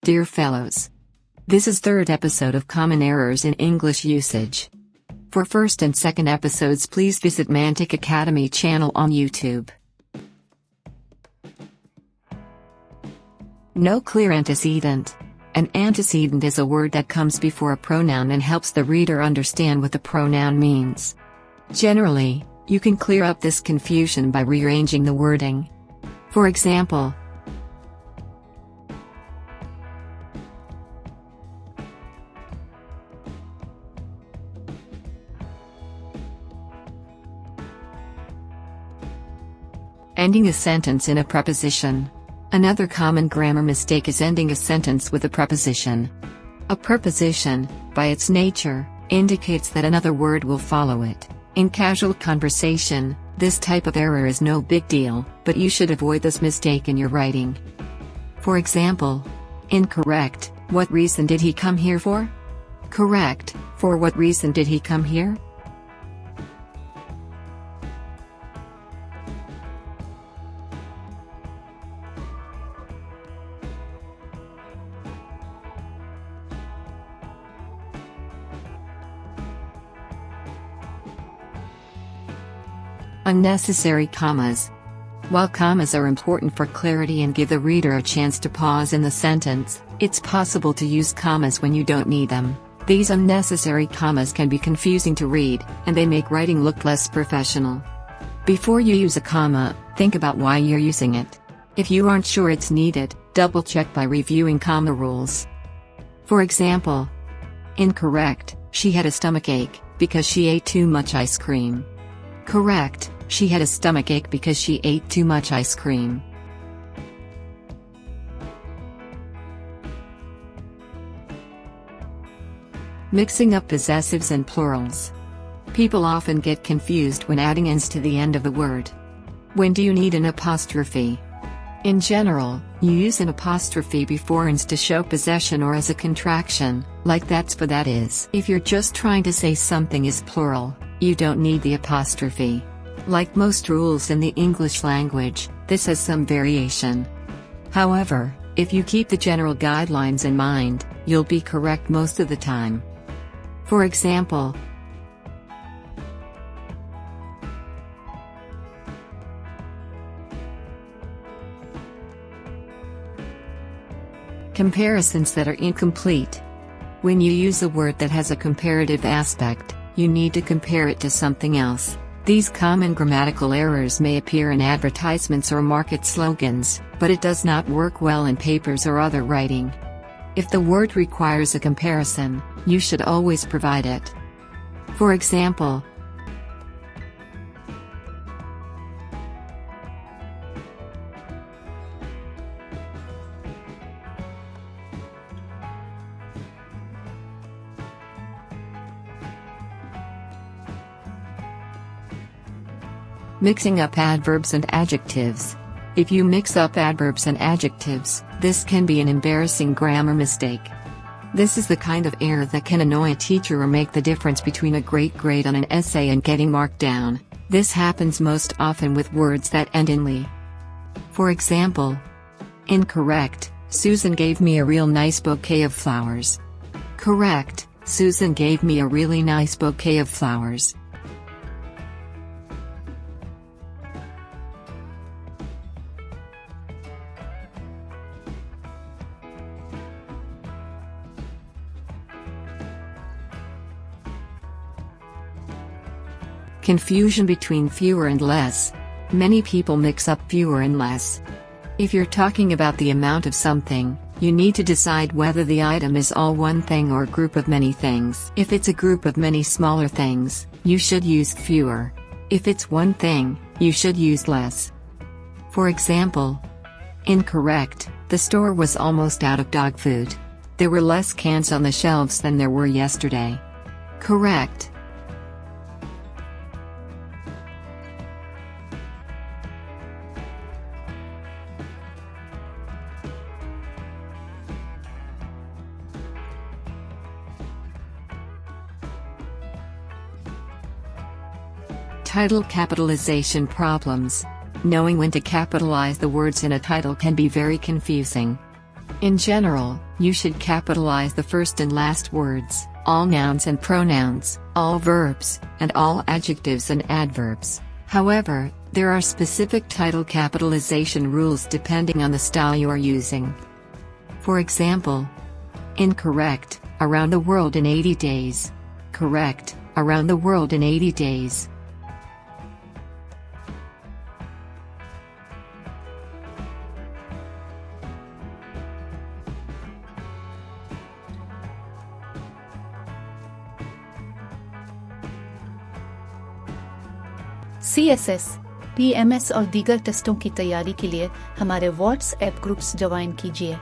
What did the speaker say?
Dear fellows. This is third episode of Common Errors in English Usage. For first and second episodes, please visit Mantiq Academy channel on YouTube. No clear antecedent. An antecedent is a word that comes before a pronoun and helps the reader understand what the pronoun means. Generally, you can clear up this confusion by rearranging the wording. For example, ending a sentence in a preposition. Another common grammar mistake is ending a sentence with a preposition. A preposition, by its nature, indicates that another word will follow it. In casual conversation, this type of error is no big deal, but you should avoid this mistake in your writing. For example, incorrect, what reason did he come here for? Correct, for what reason did he come here? Unnecessary commas. While commas are important for clarity and give the reader a chance to pause in the sentence, it's possible to use commas when you don't need them. These unnecessary commas can be confusing to read, and they make writing look less professional. Before you use a comma, think about why you're using it. If you aren't sure it's needed, double-check by reviewing comma rules. For example, incorrect, she had a stomachache because she ate too much ice cream. Correct, she had a stomachache because she ate too much ice cream. Mixing up possessives and plurals. People often get confused when adding ins to the end of the word. When do you need an apostrophe? In general, you use an apostrophe before ins to show possession or as a contraction, like that's for that is. If you're just trying to say something is plural, you don't need the apostrophe. Like most rules in the English language, this has some variation. However, if you keep the general guidelines in mind, you'll be correct most of the time. For example, comparisons that are incomplete. When you use a word that has a comparative aspect, you need to compare it to something else. These common grammatical errors may appear in advertisements or market slogans, but it does not work well in papers or other writing. If the word requires a comparison, you should always provide it. For example, mixing up adverbs and adjectives. If you mix up adverbs and adjectives, this can be an embarrassing grammar mistake. This is the kind of error that can annoy a teacher or make the difference between a great grade on an essay and getting marked down. This happens most often with words that end in "ly." For example, incorrect, Susan gave me a real nice bouquet of flowers. Correct, Susan gave me a really nice bouquet of flowers. Confusion between fewer and less. Many people mix up fewer and less. If you're talking about the amount of something, you need to decide whether the item is all one thing or a group of many things. If it's a group of many smaller things, you should use fewer. If it's one thing, you should use less. For example, incorrect, the store was almost out of dog food. There were less cans on the shelves than there were yesterday. Correct. Title capitalization problems. Knowing when to capitalize the words in a title can be very confusing. In general, you should capitalize the first and last words, all nouns and pronouns, all verbs, and all adjectives and adverbs. However, there are specific title capitalization rules depending on the style you are using. For example, incorrect, around the world in 80 days. Correct, around the world in 80 days. CSS, PMS और दीगर टेस्टों की तैयारी के लिए हमारे WhatsApp groups join कीजिए।